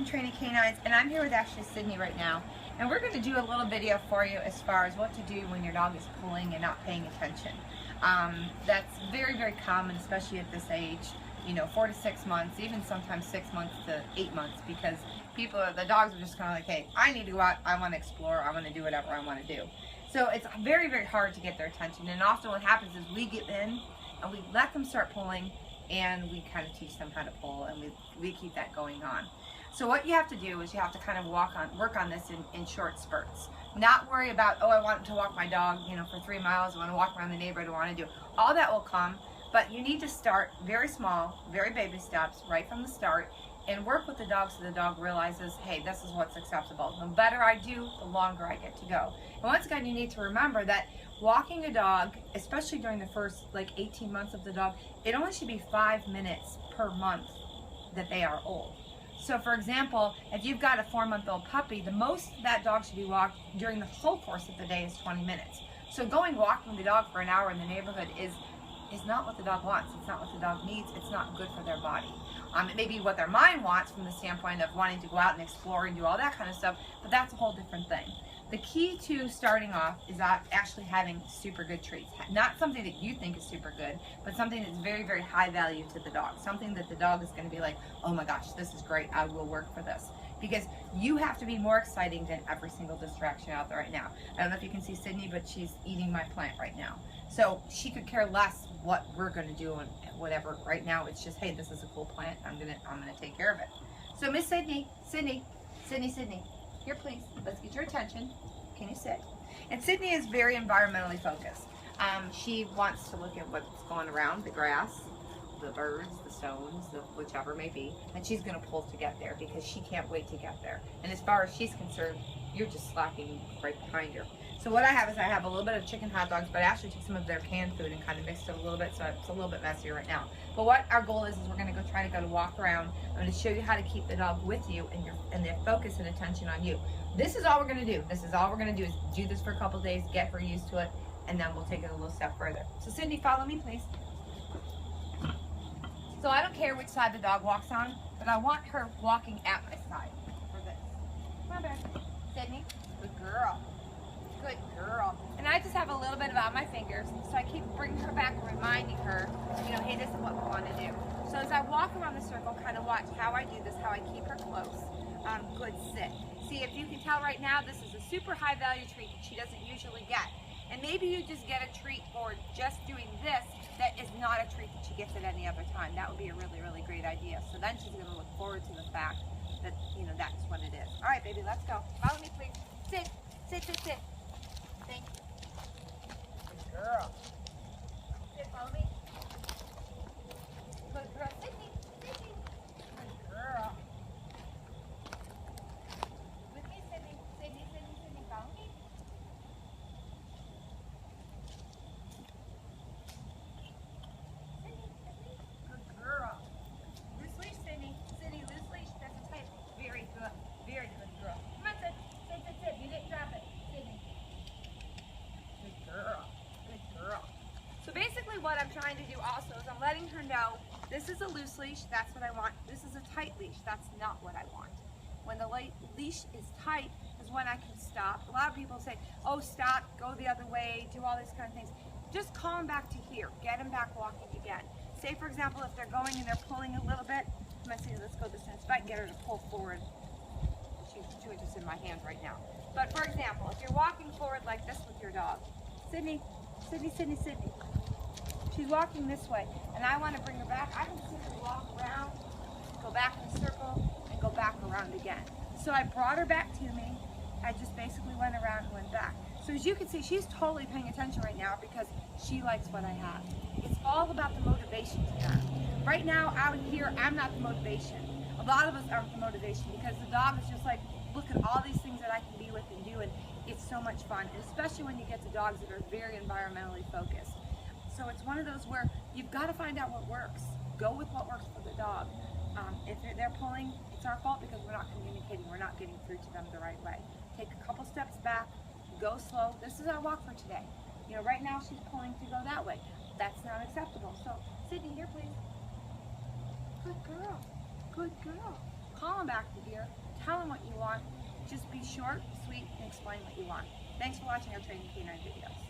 Training Canines, and I'm here with Ashley Sydney right now, and we're going to do a little video for you as far as what to do when your dog is pulling and not paying attention. That's very, very common, especially at this age, you know, 4 to 6 months, even sometimes 6 months to 8 months, because the dogs are just kind of like, hey, I need to go out, I want to explore, I want to do whatever I want to do. So it's very, very hard to get their attention, and often what happens is we get in and we let them start pulling, and we kind of teach them how to pull, and we keep that going on. So what you have to do is you have to kind of work on this in short spurts. Not worry about, oh, I want to walk my dog, you know, for 3 miles, I want to walk around the neighborhood, I want to do. All that will come, but you need to start very small, very baby steps, right from the start, and work with the dog so the dog realizes, hey, this is what's acceptable. The better I do, the longer I get to go. And once again, you need to remember that walking a dog, especially during the first like 18 months of the dog, it only should be 5 minutes per month that they are old. So for example, if you've got a 4-month-old puppy, the most that dog should be walked during the whole course of the day is 20 minutes. So walking the dog for an hour in the neighborhood is not what the dog wants. It's not what the dog needs. It's not good for their body. It may be what their mind wants from the standpoint of wanting to go out and explore and do all that kind of stuff, but that's a whole different thing. The key to starting off is actually having super good treats. Not something that you think is super good, but something that's very, very high value to the dog. Something that the dog is going to be like, oh my gosh, this is great, I will work for this. Because you have to be more exciting than every single distraction out there right now. I don't know if you can see Sydney, but she's eating my plant right now. So she could care less what we're going to do and whatever. Right now it's just, hey, this is a cool plant, I'm gonna take care of it. So Miss Sydney, here please, let's get your attention. Can you sit? And Sydney is very environmentally focused. She wants to look at what's going around, the grass, the birds, the stones, whichever may be, and she's going to pull to get there because she can't wait to get there. And as far as she's concerned, you're just slacking right behind her. So what I have is I have a little bit of chicken hot dogs, but I actually took some of their canned food and kind of mixed it a little bit, so it's a little bit messier right now. But what our goal is we're going to try to walk around. I'm going to show you how to keep the dog with you and their focus and attention on you. This is all we're going to do. This is all we're going to do is do this for a couple days, get her used to it, and then we'll take it a little step further. So Cindy, follow me, please. So I don't care which side the dog walks on, but I want her walking at my side for this. Come on back. Sydney, good girl. Good girl. And I just have a little bit on my fingers, so I keep bringing her back and reminding her, you know, hey, this is what we want to do. So as I walk around the circle, kind of watch how I do this, how I keep her close. Good sit. See, if you can tell right now, this is a super high value treat that she doesn't usually get. And maybe you just get a treat for just doing this that is not a treat that she gets at any other time. That would be a really, really great idea. So then she's going to look forward to the fact that, you know, that's what it is. All right, baby, let's go. Follow me, please. Sit, sit, sit, sit. Thank you. Good girl. Sit, follow me. Good girl. Sydney, Sydney. Good girl. With me, Sydney. Sydney, Sydney, Sydney. Follow me. Sydney, Sydney. Good girl. Loose leash, Sydney. Sydney, loose leash. That's a type. Very good. Very good girl. Come on, Sid. Sit, sit, sit. You didn't drop it. Sydney. Good girl. Good girl. So basically what I'm trying to do also is I'm letting her know this is a loose leash, that's what I want. This is a tight leash, that's not what I want. When the leash is tight is when I can stop. A lot of people say, oh, stop, go the other way, do all these kind of things. Just call them back to here. Get them back walking again. Say, for example, if they're going and they're pulling a little bit, I'm going to say, let's go this way. If I can get her to pull forward, she's just in my hand right now. But for example, if you're walking forward like this with your dog, Sydney, Sydney, Sydney, Sydney. She's walking this way, and I want to bring her back. I can simply walk around, go back in a circle, and go back around again. So I brought her back to me. I just basically went around and went back. So as you can see, she's totally paying attention right now because she likes what I have. It's all about the motivation to her. Right now, out here, I'm not the motivation. A lot of us aren't the motivation because the dog is just like, look at all these things that I can be with and do, and it's so much fun, and especially when you get to dogs that are very environmentally focused. So it's one of those where you've got to find out what works. Go with what works for the dog. If they're pulling, it's our fault because we're not communicating, we're not getting through to them the right way. Take a couple steps back, go slow. This is our walk for today. You know, right now she's pulling to go that way. That's not acceptable. So, Sydney, here please. Good girl. Good girl. call them back to here, tell them what you want. Just be short, sweet, and explain what you want. Thanks for watching our training canine videos.